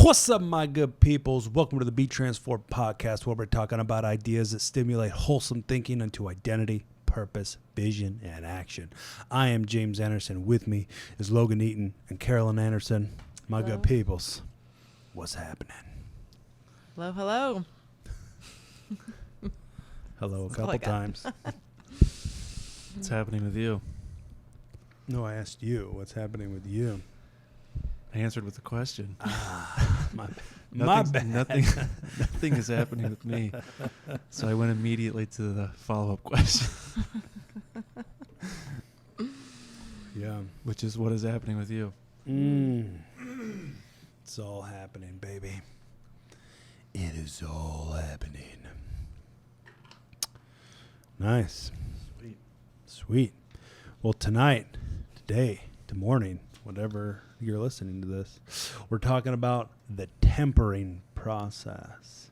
What's up, my good peoples? Welcome to the Be Transformed podcast, where we're talking about ideas that stimulate wholesome thinking into identity, purpose, vision, and action. I am James Anderson. With me is Logan Eaton and Carolyn Anderson. My Hello. good peoples, what's happening? Hello, hello. Hello a That's all I couple got. times. What's happening with you? No, I asked you. What's happening with you? I answered with a question. My bad. Nothing is happening with me. So I went immediately to the follow-up question, Yeah. which is what is happening with you? It's all happening, baby. It is all happening. Nice. Sweet. Well, today, tomorrow, whatever you're listening to this, we're talking about the tempering process.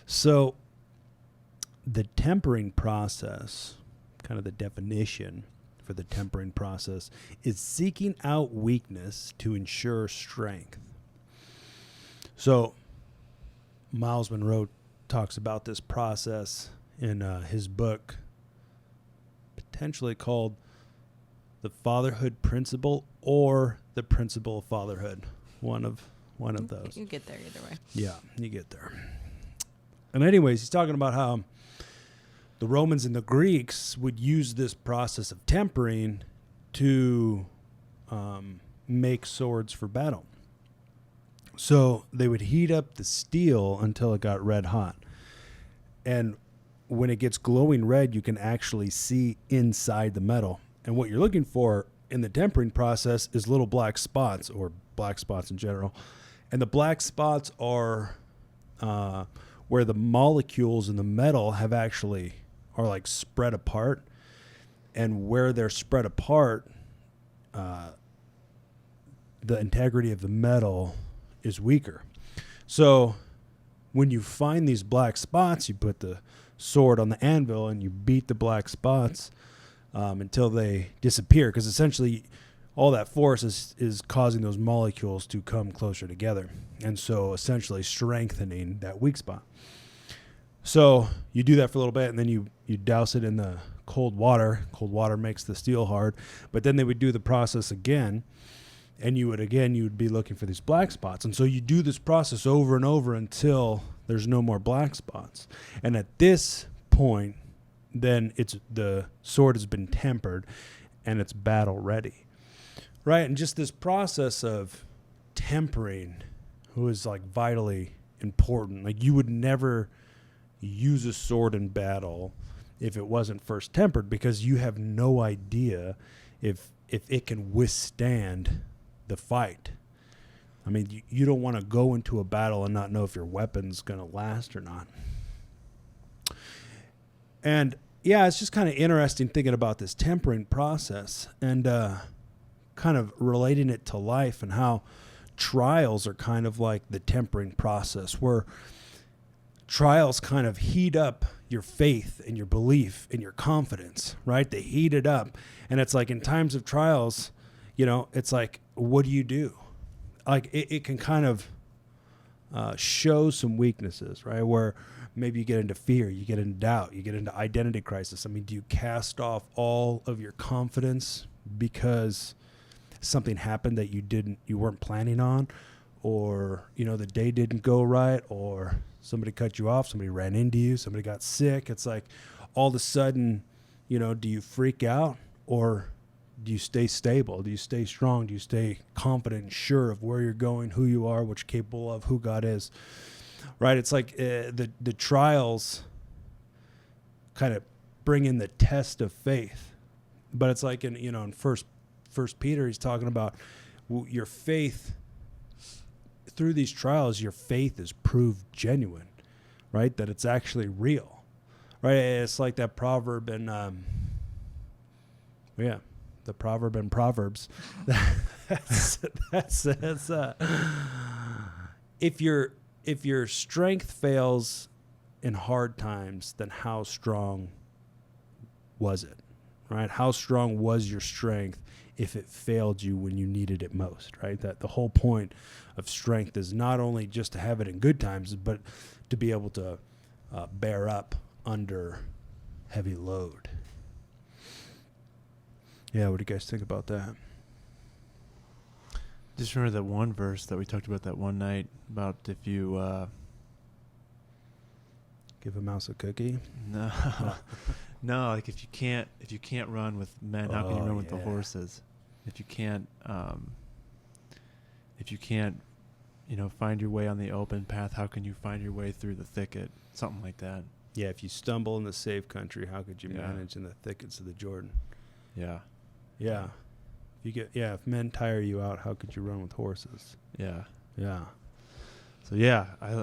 So, the tempering process, kind of the definition for the tempering process, is seeking out weakness to ensure strength. So, Miles Monroe talks about this process in his book, potentially called The Fatherhood Principle or The Principle of Fatherhood. One of those. You get there either way. Yeah, you get there. And anyways, he's talking about how the Romans and the Greeks would use this process of tempering to make swords for battle. So they would heat up the steel until it got red hot. And when it gets glowing red, you can actually see inside the metal. And what you're looking for in the tempering process is little black spots, or black spots in general. And the black spots are where the molecules in the metal are like spread apart. And where they're spread apart, the integrity of the metal is weaker. So when you find these black spots, you put the sword on the anvil and you beat the black spots until they disappear, because essentially all that force is causing those molecules to come closer together, and so essentially strengthening that weak spot. So you do that for a little bit, and then you douse it in the cold water. Cold water makes the steel hard, but then they would do the process again, and you would be looking for these black spots. And so you do this process over and over until there's no more black spots. And at this point, then the sword has been tempered and it's battle ready. Right? And just this process of tempering was like vitally important. Like, you would never use a sword in battle if it wasn't first tempered, because you have no idea if it can withstand the fight. I mean, you don't want to go into a battle and not know if your weapon's going to last or not. And yeah, it's just kind of interesting thinking about this tempering process and kind of relating it to life, and how trials are kind of like the tempering process, where trials kind of heat up your faith and your belief and your confidence, right? They heat it up. And it's like in times of trials, it's like, what do you do? Like it can kind of show some weaknesses, right? Where maybe you get into fear, you get into doubt, you get into identity crisis. I mean, do you cast off all of your confidence because something happened that you weren't planning on, or, the day didn't go right, or somebody cut you off, somebody ran into you, somebody got sick? It's like all of a sudden, do you freak out, or do you stay stable? Do you stay strong? Do you stay confident and sure of where you're going, who you are, what you're capable of, who God is? Right? It's like the trials kind of bring in the test of faith. But it's like in First Peter, he's talking about your faith. Through these trials, your faith is proved genuine, right? That it's actually real, right? It's like that proverb in the proverb in Proverbs that says, if your strength fails in hard times, then how strong was it? right? How strong was your strength if it failed you when you needed it most, right? That the whole point of strength is not only just to have it in good times, but to be able to bear up under heavy load. Yeah, what do you guys think about that? Just remember that one verse that we talked about that one night about if you Give a mouse a cookie? no no, like if you can't run with men, how can you run with the horses? If you can't find your way on the open path, how can you find your way through the thicket? Something like that. Yeah, if you stumble in the safe country, how could you Yeah. manage in the thickets of the Jordan? Yeah. Yeah. If men tire you out, how could you run with horses? Yeah. Yeah. So I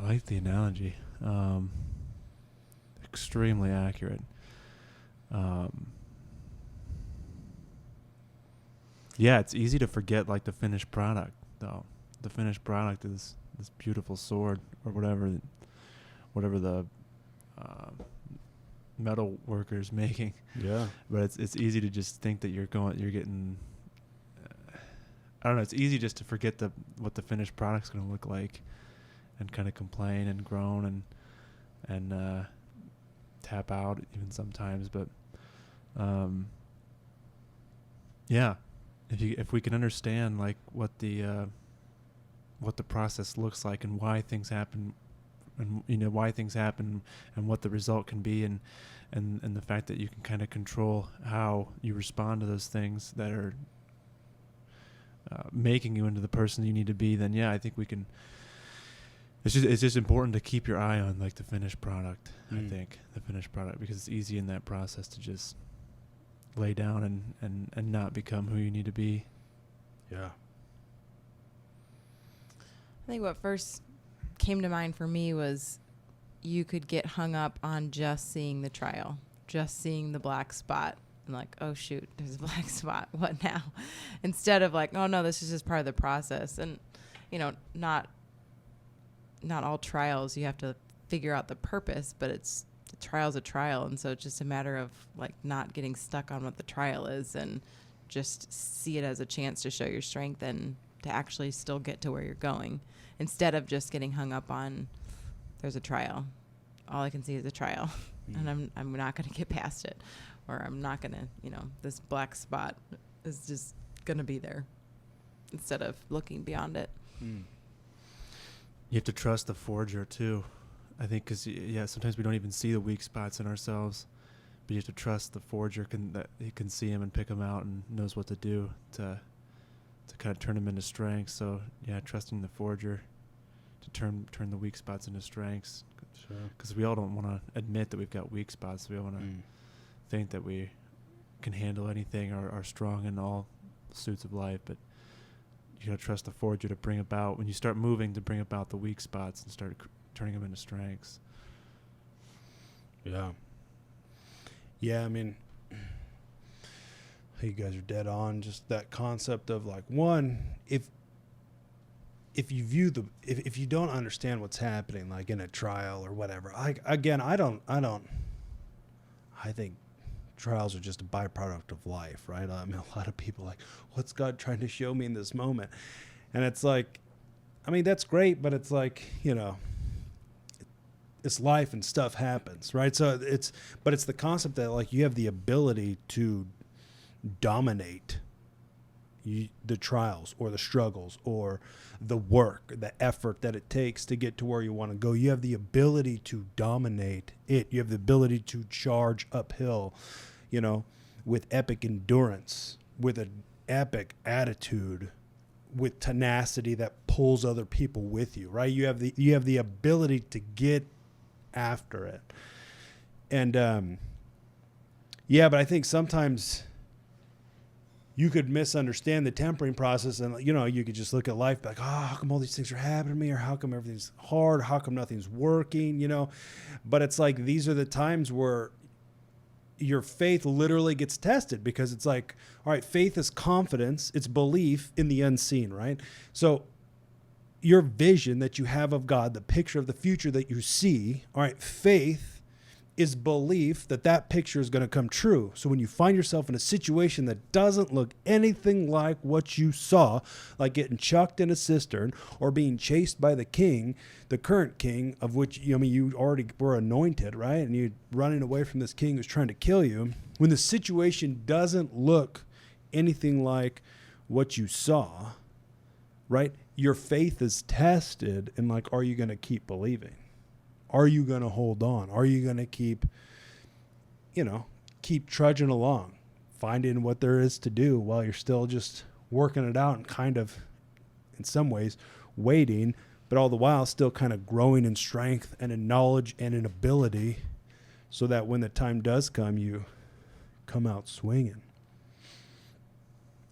like the analogy. Extremely accurate. It's easy to forget like the finished product though. The finished product is this beautiful sword or whatever the metal worker's making. Yeah. But it's easy to just think that you're getting. I don't know. It's easy just to forget what the finished product's going to look like, and kind of complain and groan and tap out even sometimes. But if we can understand like what the process looks like and why things happen. And why things happen and what the result can be and the fact that you can kind of control how you respond to those things that are making you into the person you need to be, then I think we can. It's just important to keep your eye on like the finished product. I think the finished product, because it's easy in that process to just lay down and not become who you need to be. Yeah. I think what first came to mind for me was you could get hung up on just seeing the trial, just seeing the black spot, and like, oh shoot, there's a black spot. What now? Instead of like, oh no, this is just part of the process. And not all trials you have to figure out the purpose, but the trial's a trial, and so it's just a matter of like not getting stuck on what the trial is and just see it as a chance to show your strength and to actually still get to where you're going, instead of just getting hung up on there's a trial. All I can see is a trial, and I'm not going to get past it, or I'm not going to, this black spot is just going to be there, instead of looking beyond it. You have to trust the forger too, I think, because sometimes we don't even see the weak spots in ourselves, but you have to trust the forger that he can see them and pick them out and knows what to do to kind of turn them into strengths. So trusting the forger to turn the weak spots into strengths. Sure. Because we all don't want to admit that we've got weak spots. We all want to think that we can handle anything or are strong in all suits of life. But you got to trust the forger to bring about, when you start moving, to bring about the weak spots and start turning them into strengths. Yeah. Yeah, I mean, you guys are dead on. Just that concept of like, one, if you don't understand what's happening, like in a trial or whatever, I think trials are just a byproduct of life, right? I mean, a lot of people are like, what's God trying to show me in this moment? And it's like, I mean, that's great, but it's like, it's life and stuff happens, right? So it's the concept that like you have the ability to dominate the trials or the struggles or the work, the effort that it takes to get to where you want to go. You have the ability to dominate it. You have the ability to charge uphill, with epic endurance, with an epic attitude, with tenacity that pulls other people with you, right? You have the ability to get after it. And but I think sometimes you could misunderstand the tempering process, and you could just look at life like, how come all these things are happening to me, or how come everything's hard, how come nothing's working, but it's like these are the times where your faith literally gets tested, because it's like, all right, faith is confidence, it's belief in the unseen, right? So your vision that you have of God, the picture of the future that you see, all right, faith is belief that that picture is going to come true. So when you find yourself in a situation that doesn't look anything like what you saw, like getting chucked in a cistern or being chased by the king, the current king, of which, you already were anointed, right? And you're running away from this king who's trying to kill you. When the situation doesn't look anything like what you saw, right? Your faith is tested, and like, are you going to keep believing? Are you going to hold on? Are you going to keep trudging along, finding what there is to do while you're still just working it out and kind of, in some ways, waiting, but all the while still kind of growing in strength and in knowledge and in ability, so that when the time does come, you come out swinging.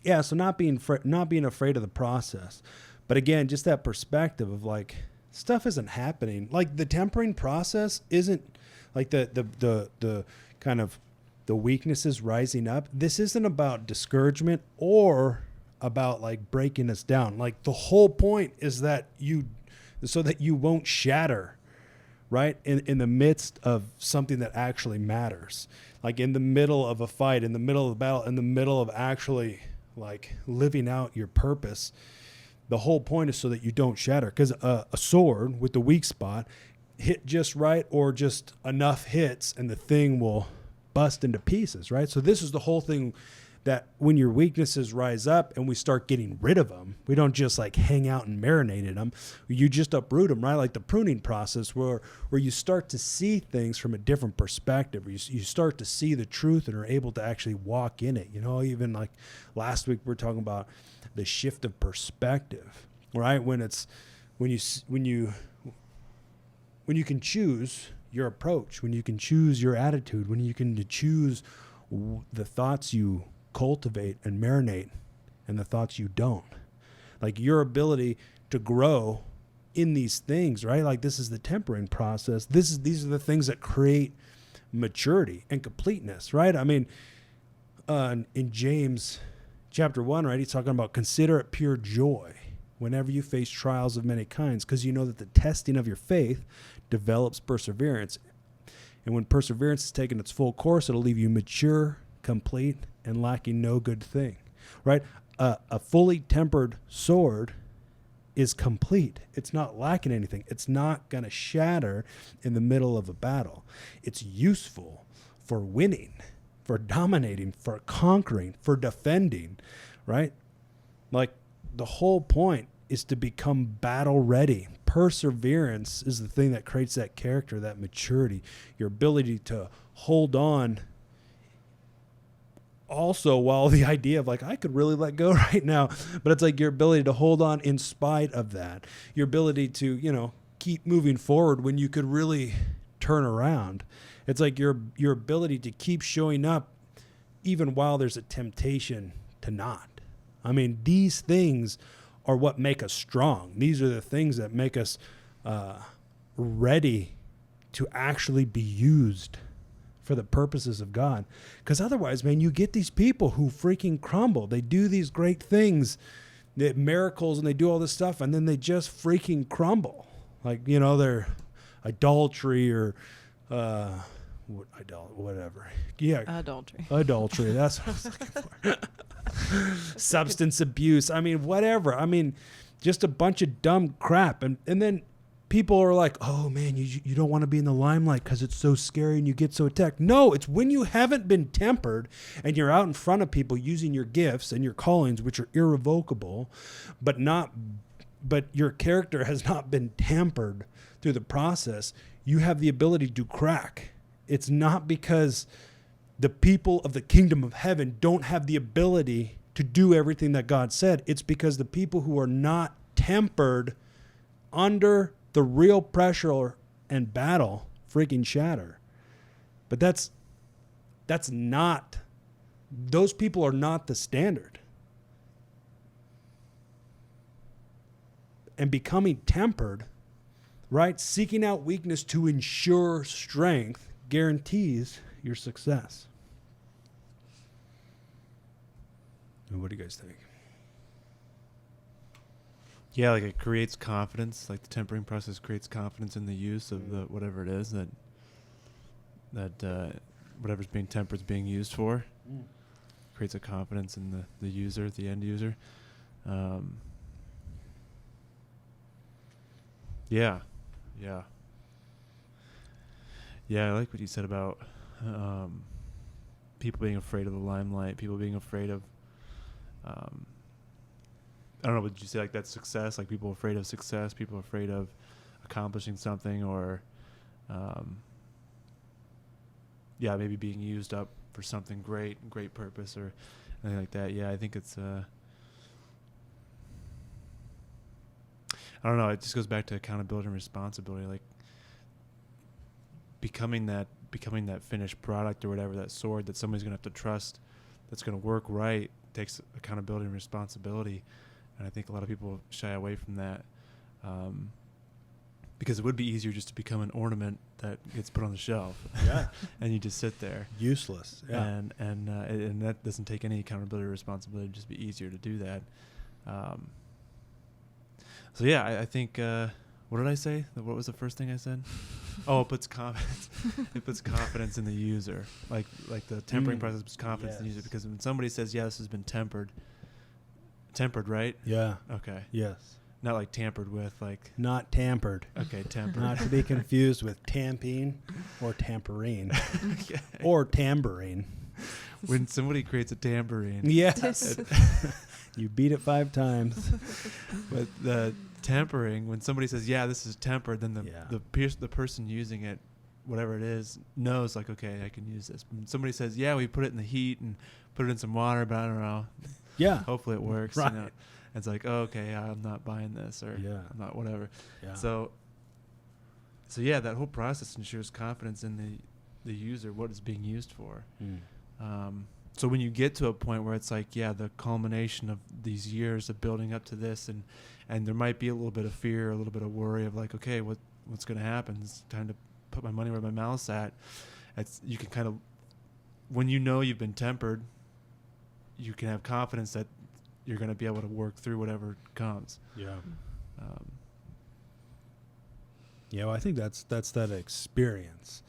Yeah, so not being afraid of the process. But again, just that perspective of like, stuff isn't happening. Like the tempering process isn't like the kind of the weaknesses rising up. This isn't about discouragement or about like breaking us down. Like the whole point is that so that you won't shatter, right? In the midst of something that actually matters. Like in the middle of a fight, in the middle of a battle, in the middle of actually like living out your purpose. The whole point is so that you don't shatter, because a sword with the weak spot hit just right or just enough hits and the thing will bust into pieces, right? So this is the whole thing, that when your weaknesses rise up and we start getting rid of them, we don't just like hang out and marinate in them. You just uproot them, right? Like the pruning process where you start to see things from a different perspective, where you start to see the truth and are able to actually walk in it. Even like last week we were talking about the shift of perspective, right? When you can choose your approach, when you can choose your attitude, when you can choose the thoughts you cultivate and marinate and the thoughts you don't. Like your ability to grow in these things, right? Like this is the tempering process. These are the things that create maturity and completeness, right? I mean, in James chapter 1, right, he's talking about consider it pure joy whenever you face trials of many kinds, because you know that the testing of your faith develops perseverance. And when perseverance has taken its full course, it'll leave you mature, complete, and lacking no good thing, right? A fully tempered sword is complete. It's not lacking anything. It's not going to shatter in the middle of a battle. It's useful for winning, for dominating, for conquering, for defending, right? Like the whole point is to become battle ready. Perseverance is the thing that creates that character, that maturity, your ability to hold on. Also, while the idea of like, I could really let go right now, but it's like your ability to hold on in spite of that, your ability to, keep moving forward when you could really turn around. It's like your ability to keep showing up even while there's a temptation to not. I mean, these things are what make us strong. These are the things that make us ready to actually be used for the purposes of God. Because otherwise, man, you get these people who freaking crumble. They do these great things, the miracles, and they do all this stuff, and then they just freaking crumble. Like, they're adultery or whatever. Yeah. Adultery. That's what I was looking for. Substance abuse. I mean, whatever. I mean, just a bunch of dumb crap. And then people are like, oh man, you don't want to be in the limelight because it's so scary and you get so attacked. No, it's when you haven't been tempered and you're out in front of people using your gifts and your callings, which are irrevocable, but your character has not been tempered through the process. You have the ability to crack. It's not because the people of the kingdom of heaven don't have the ability to do everything that God said. It's because the people who are not tempered under the real pressure and battle freaking shatter. But that's not, those people are not the standard. And becoming tempered, right? Seeking out weakness to ensure strength guarantees your success. What do you guys think? Yeah, like it creates confidence. Like the tempering process creates confidence in the use of the whatever it is that that whatever's being tempered is being used for. Creates a confidence in the user, the end user. Yeah. I like what you said about people being afraid of the limelight, people being afraid of I don't know, would you say like that's success? Like people afraid of success, people afraid of accomplishing something, or maybe being used up for something great purpose or anything like that. Yeah, I think it's I don't know, it just goes back to accountability and responsibility, like becoming that finished product or whatever, that sword that somebody's gonna have to trust, that's gonna work right, takes accountability and responsibility. And I think a lot of people shy away from that because it would be easier just to become an ornament that gets put on the shelf. Yeah. And you just sit there. Useless. Yeah. And that doesn't take any accountability or responsibility. It'd just be easier to do that. So yeah, I think, what did I say? What was the first thing I said? Oh, it puts confidence. It puts confidence in the user. Like the tempering process puts confidence in the user, because when somebody says, yeah, this has been tempered, right? Yeah. Okay. Yes. Not like tampered with, like. Not tampered. Okay, tempered. Not to be confused with tamping or tamperine. Okay. Or tambourine. When somebody creates a tambourine. Yes. You beat it 5 times. But the tempering, when somebody says, yeah, this is tempered, then the person using it, whatever it is, knows like, okay, I can use this. When somebody says, yeah, we put it in the heat and put it in some water, but I don't know. Yeah. Hopefully it works. Right. You know? It's like, oh, okay, I'm not buying this, or I'm not whatever. Yeah. So yeah, that whole process ensures confidence in the user, what it's being used for. So when you get to a point where it's like, the culmination of these years of building up to this, and there might be a little bit of fear, a little bit of worry of like, okay, what's going to happen? It's time to put my money where my mouth's at. You can kind of, when you know you've been tempered, you can have confidence that you're going to be able to work through whatever comes. Yeah. Well, I think that's that experience.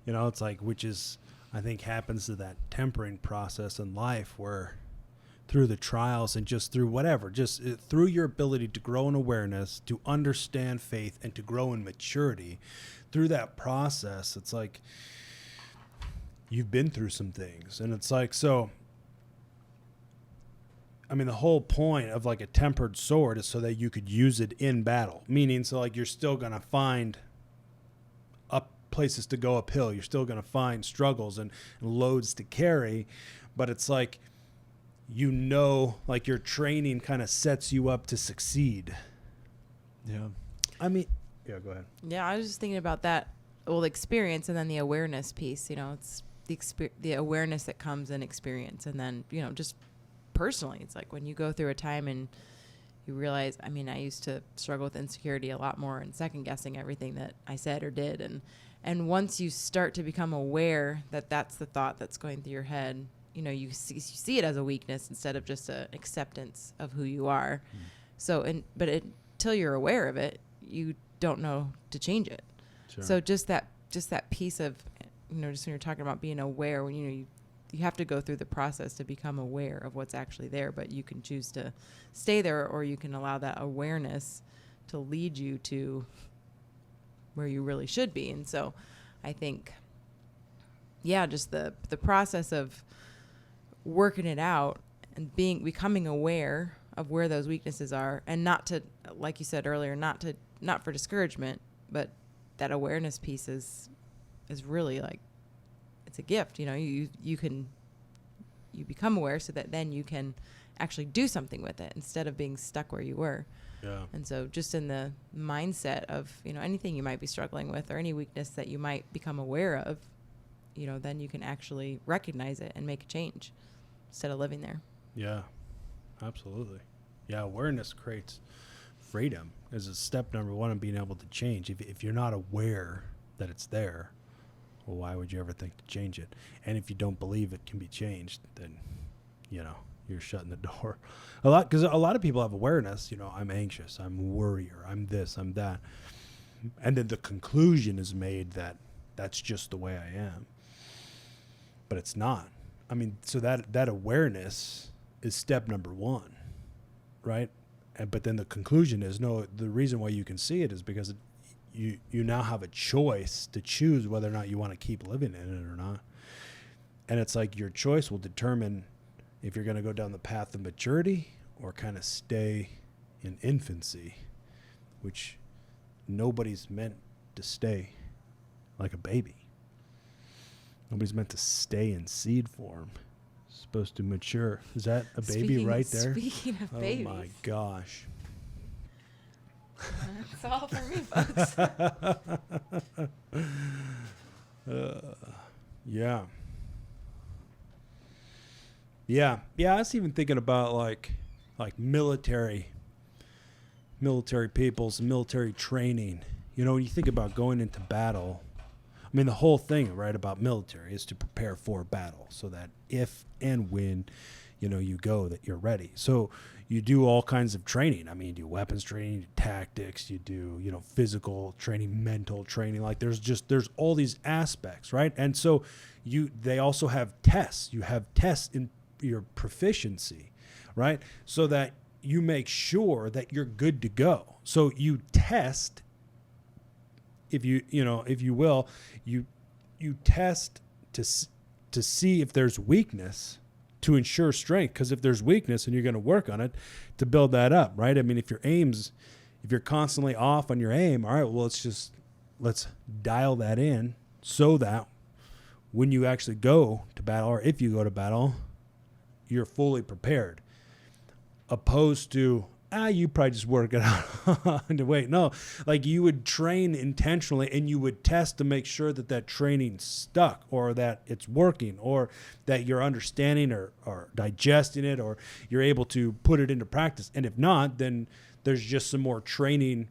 It's like, which is, I think, happens to that tempering process in life, where through the trials and just through whatever, through your ability to grow in awareness, to understand faith, and to grow in maturity, through that process, it's like you've been through some things. And it's like, so, I mean, the whole point of like a tempered sword is so that you could use it in battle. Meaning, so like you're still going to find places to go uphill. You're still going to find struggles and loads to carry. But it's like, like your training kind of sets you up to succeed. Yeah. I mean, yeah, go ahead. Yeah, I was just thinking about that old experience and then the awareness piece. It's the awareness that comes in experience. And then, just personally, it's like when you go through a time and you realize, I mean, I used to struggle with insecurity a lot more and second guessing everything that I said or did. And once you start to become aware that that's the thought that's going through your head, you see it as a weakness instead of just an acceptance of who you are. But until you're aware of it, you don't know to change it. Sure. So just that piece of, just when you're talking about being aware, when you have to go through the process to become aware of what's actually there, but you can choose to stay there, or you can allow that awareness to lead you to where you really should be. And so I think, just the process of working it out and becoming aware of where those weaknesses are, and not to, like you said earlier, not for discouragement, but that awareness piece is really like, it's a gift. You become aware so that then you can actually do something with it instead of being stuck where you were. Yeah. And so just in the mindset of, anything you might be struggling with or any weakness that you might become aware of, then you can actually recognize it and make a change instead of living there. Yeah, absolutely. Yeah. Awareness creates freedom as a step number one in being able to change. If you're not aware that it's there, well, why would you ever think to change it? And if you don't believe it can be changed, then, you're shutting the door because a lot of people have awareness, I'm anxious, I'm a worrier, I'm this, I'm that. And then the conclusion is made that that's just the way I am. But it's not. I mean, so that awareness is step number one, right? But then the conclusion is, no, the reason why you can see it is because you now have a choice to choose whether or not you want to keep living in it or not. And it's like your choice will determine if you're going to go down the path of maturity or kind of stay in infancy, which nobody's meant to stay like a baby. Nobody's meant to stay in seed form. It's supposed to mature. Is that a baby right there? Speaking of babies. Oh my gosh. That's all for me, folks. Yeah. Yeah. I was even thinking about like military peoples, military training. You know, when you think about going into battle, I mean, the whole thing, right, about military is to prepare for battle so that if and when, you know, you go, that you're ready. So you do all kinds of training. I mean, you do weapons training, you do tactics, you do, you know, physical training, mental training. Like there's all these aspects, right? And so they also have tests. You have tests in your proficiency, right? So that you make sure that you're good to go. So you test, if you will, you test to see if there's weakness to ensure strength. Because if there's weakness, and you're going to work on it to build that up, right? I mean, if you're constantly off on your aim, all right, well, let's dial that in so that when you actually go to battle, or if you go to battle, you're fully prepared. Opposed to, you probably just work it out. Wait, no. Like you would train intentionally and you would test to make sure that training stuck, or that it's working, or that you're understanding or digesting it, or you're able to put it into practice. And if not, then there's just some more training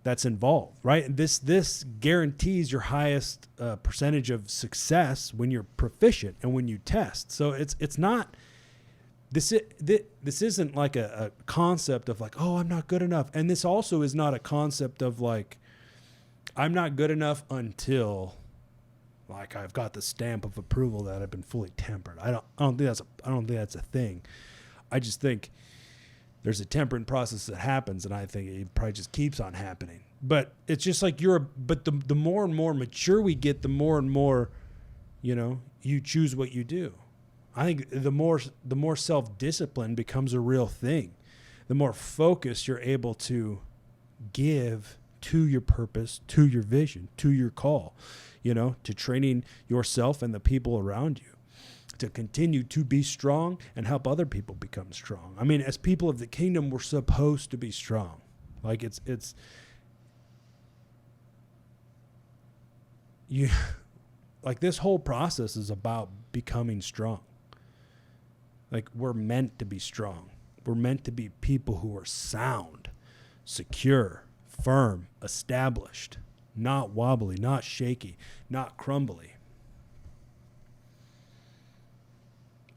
that's involved, right? And this guarantees your highest percentage of success when you're proficient and when you test. So it's not... This isn't like a concept of like, oh, I'm not good enough. And this also is not a concept of like, I'm not good enough until like I've got the stamp of approval that I've been fully tempered. I don't think that's a thing. I just think there's a tempering process that happens, and I think it probably just keeps on happening. But it's just like but the more and more mature we get, the more and more, you know, you choose what you do. I think the more self-discipline becomes a real thing, the more focus you're able to give to your purpose, to your vision, to your call, you know, to training yourself and the people around you to continue to be strong and help other people become strong. I mean, as people of the kingdom, we're supposed to be strong. Like it's you, like this whole process is about becoming strong. Like we're meant to be strong. We're meant to be people who are sound, secure, firm, established, not wobbly, not shaky, not crumbly.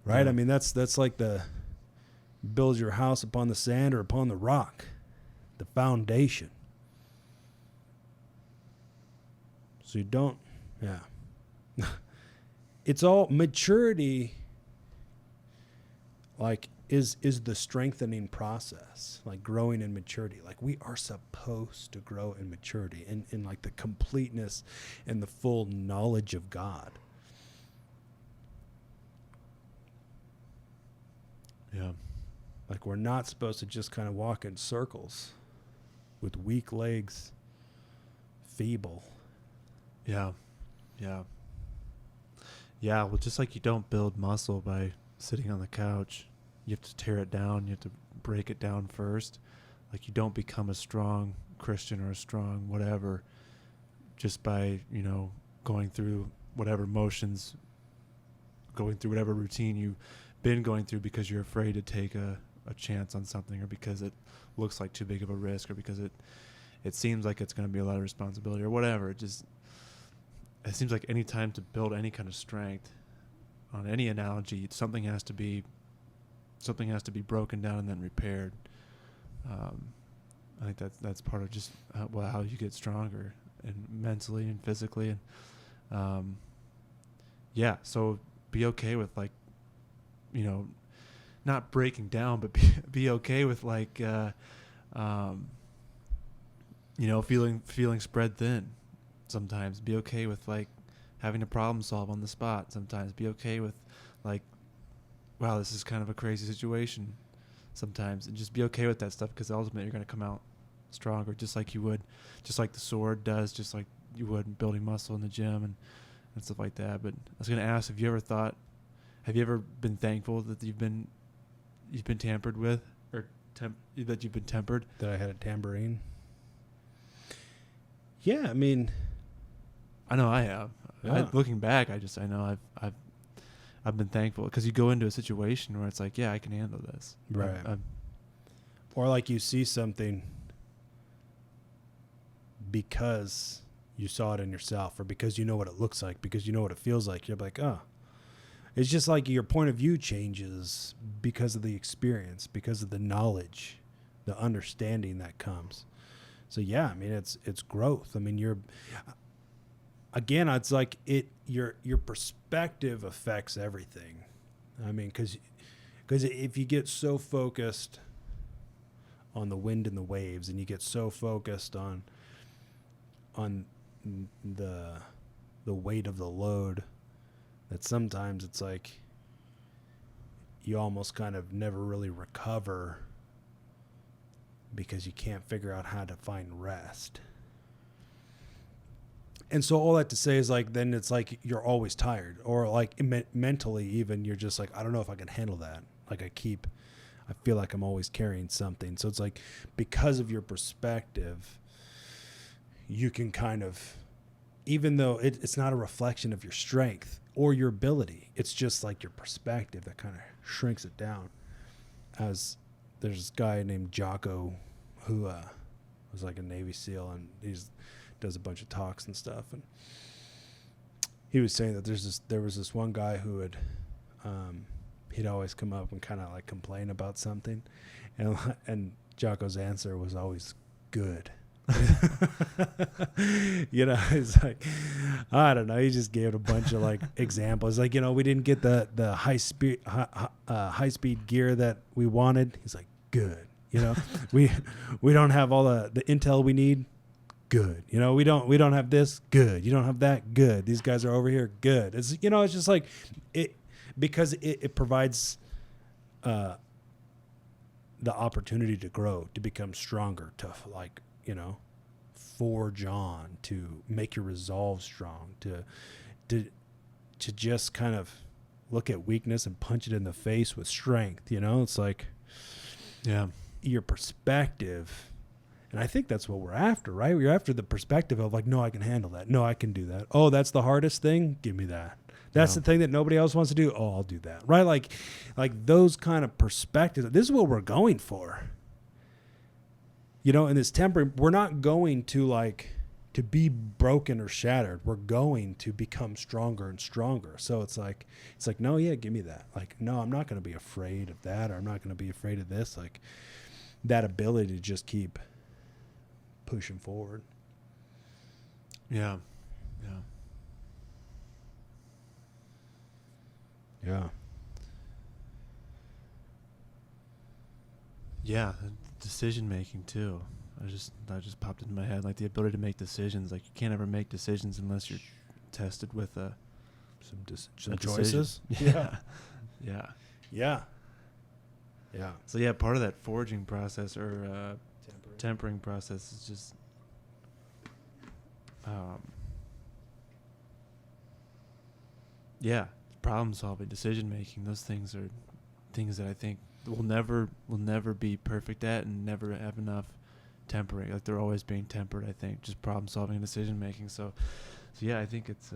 Right? Yeah. I mean, that's like build your house upon the sand or upon the rock, the foundation. So you don't, yeah. It's all maturity. Like is the strengthening process, like growing in maturity. Like we are supposed to grow in maturity, in like the completeness and the full knowledge of God. Yeah. Like we're not supposed to just kind of walk in circles with weak legs, feeble. Yeah. Well, just like you don't build muscle by sitting on the couch, you have to tear it down. You have to break it down first. Like you don't become a strong Christian or a strong whatever just by, you know, going through whatever motions, going through whatever routine you've been going through because you're afraid to take a chance on something, or because it looks like too big of a risk, or because it seems like it's going to be a lot of responsibility or whatever. It seems like any time to build any kind of strength on any analogy, something has to be broken down and then repaired. I think that's part of just how you get stronger. and mentally and physically. And so be okay with, like, not breaking down, but be okay with, like, feeling spread thin sometimes. Be okay with, like, having to problem solve on the spot sometimes. Be okay with, like, wow, this is kind of a crazy situation sometimes, and just be okay with that stuff, because ultimately you're going to come out stronger, just like the sword does, just like you would building muscle in the gym and stuff like that. But I was going to ask, have you ever been thankful that you've been tampered with, or that you've been tempered? That I had a tambourine. Yeah, I mean, I know I have. Yeah. Looking back, I know I've been thankful, because you go into a situation where it's like, yeah, I can handle this. Right. Or like you see something because you saw it in yourself, or because you know what it looks like, because you know what it feels like. You're like, oh, it's just like your point of view changes because of the experience, because of the knowledge, the understanding that comes. So yeah, I mean, it's growth. I mean, it's like your perspective affects everything. I mean, because if you get so focused on the wind and the waves, and you get so focused on the weight of the load, that sometimes it's like you almost kind of never really recover, because you can't figure out how to find rest. And so all that to say is, like, then it's like you're always tired, or like mentally even, you're just like, I don't know if I can handle that. Like I feel like I'm always carrying something. So it's like, because of your perspective, you can kind of, even though it's not a reflection of your strength or your ability, it's just like your perspective that kind of shrinks it down. As there's this guy named Jocko who was like a Navy SEAL, and does a bunch of talks and stuff, and he was saying that there was this one guy who would he'd always come up and kind of like complain about something, and Jocko's answer was always good. It's like, I don't know, he just gave a bunch of like examples, like, we didn't get the high speed gear that we wanted. He's like, good. we don't have all the intel we need. Good. We don't have this. Good. You don't have that. Good. These guys are over here. Good. It's it's just like it, because it provides the opportunity to grow, to become stronger, to like forge on, to make your resolve strong, to just kind of look at weakness and punch it in the face with strength. It's like, yeah, your perspective. And I think that's what we're after, right? We're after the perspective of like, no, I can handle that. No, I can do that. Oh, that's the hardest thing. Give me that. That's the thing that nobody else wants to do. Oh, I'll do that. Right? Like those kind of perspectives. This is what we're going for. In this tempering, we're not going to to be broken or shattered. We're going to become stronger and stronger. So it's like, no, yeah, give me that. Like, no, I'm not going to be afraid of that, or I'm not going to be afraid of this. Like, that ability to just keep pushing forward. Yeah. Decision making too. That just popped into my head, like the ability to make decisions. Like, you can't ever make decisions unless you're tested with some choices. Yeah. So yeah, part of that forging process, or tempering process, is just problem solving, decision making. Those things are things that I think we'll never be perfect at, and never have enough tempering. Like, they're always being tempered, I think, just problem solving and decision making. So yeah, I think it's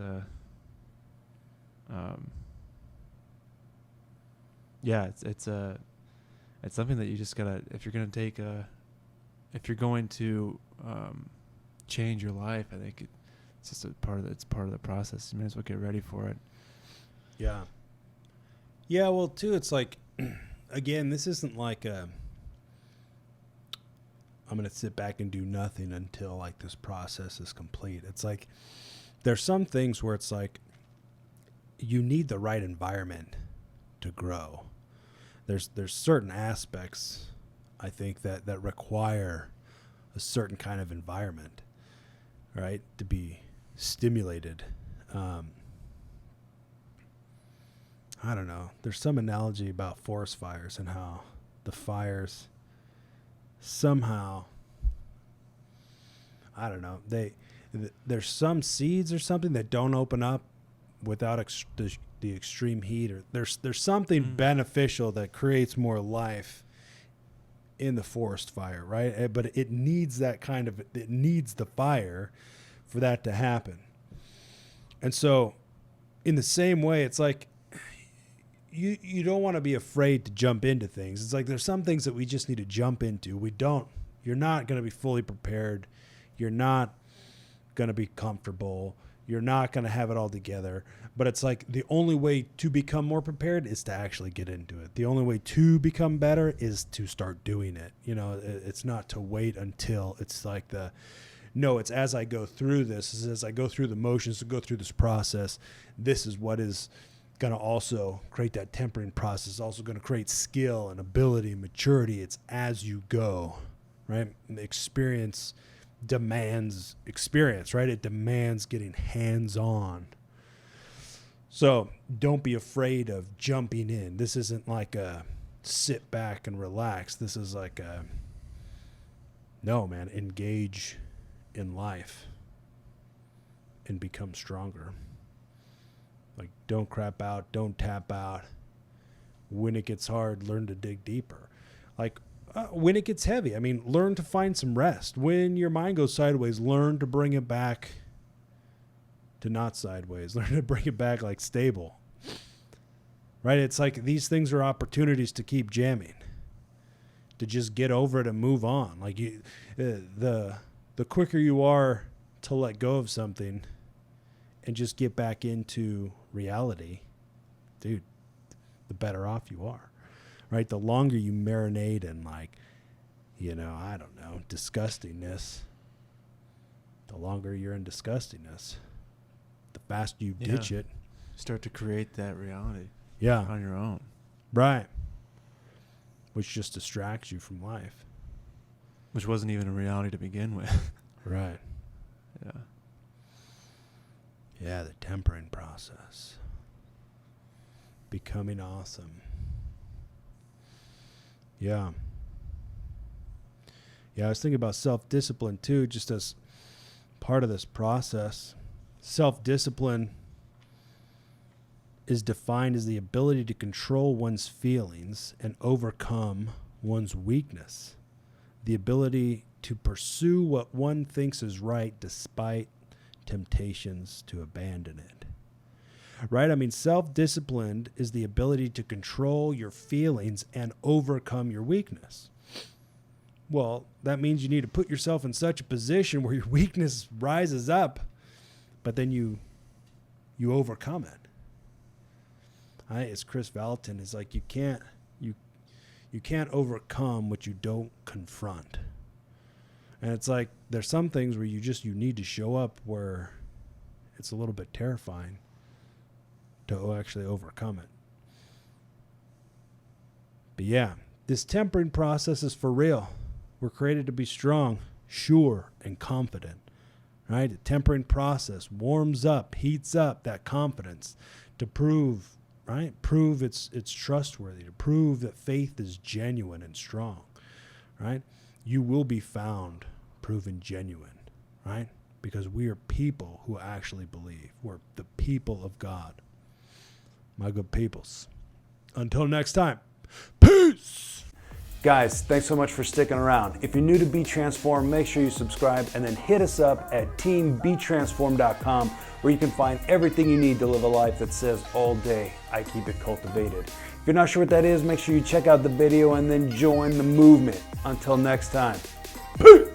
it's something that you just gotta, if you're going to change your life, I think it's just part of the process. You may as well get ready for it. Yeah, well, too, it's like, again, this isn't like I'm going to sit back and do nothing until like this process is complete. It's like there's some things where it's like you need the right environment to grow. There's certain aspects, I think, that require a certain kind of environment, right, to be stimulated. I don't know. There's some analogy about forest fires and how the fires somehow, I don't know, there's some seeds or something that don't open up without the extreme heat, or there's something beneficial that creates more life in the forest fire, right? But it needs it needs the fire for that to happen. And so in the same way, it's like you don't want to be afraid to jump into things. It's like there's some things that we just need to jump into. You're not going to be fully prepared. You're not going to be comfortable. You're not going to have it all together. But it's like the only way to become more prepared is to actually get into it. The only way to become better is to start doing it. You know, it's not to wait until it's like it's as I go through this, as I go through the motions, to go through this process, this is what is going to also create that tempering process, also going to create skill and ability and maturity. It's as you go, right? And the experience demands experience, right? It demands getting hands-on. So don't be afraid of jumping in. This isn't like a sit back and relax. This is like engage in life and become stronger. Like, don't crap out, don't tap out. When it gets hard, learn to dig deeper. Like, when it gets heavy, learn to find some rest. When your mind goes sideways, learn to bring it back to not sideways. Learn to bring it back like stable. Right? It's like these things are opportunities to keep jamming, to just get over it and move on. Like the quicker you are to let go of something and just get back into reality, dude, the better off you are. Right? The longer you marinate in disgustingness, the longer you're in disgustingness, the faster you ditch it. Start to create that reality. Yeah. On your own. Right. Which just distracts you from life. Which wasn't even a reality to begin with. Right. Yeah. Yeah, the tempering process. Becoming awesome. Yeah. Yeah, I was thinking about self-discipline too, just as part of this process. Self-discipline is defined as the ability to control one's feelings and overcome one's weakness. The ability to pursue what one thinks is right despite temptations to abandon it. Right? Self-disciplined is the ability to control your feelings and overcome your weakness. Well, that means you need to put yourself in such a position where your weakness rises up, but then you overcome it. It's Chris Valentin. It's like you can't overcome what you don't confront. And it's like there's some things where you need to show up where it's a little bit terrifying to actually overcome it. But yeah, this tempering process is for real. We're created to be strong, sure, and confident. Right? The tempering process warms up, heats up that confidence to prove it's trustworthy, to prove that faith is genuine and strong. Right? You will be found proven genuine, right? Because we are people who actually believe. We're the people of God. My good peoples. Until next time, peace! Guys, thanks so much for sticking around. If you're new to Be Transformed, make sure you subscribe and then hit us up at teambetransformed.com, where you can find everything you need to live a life that says all day, I keep it cultivated. If you're not sure what that is, make sure you check out the video and then join the movement. Until next time, peace!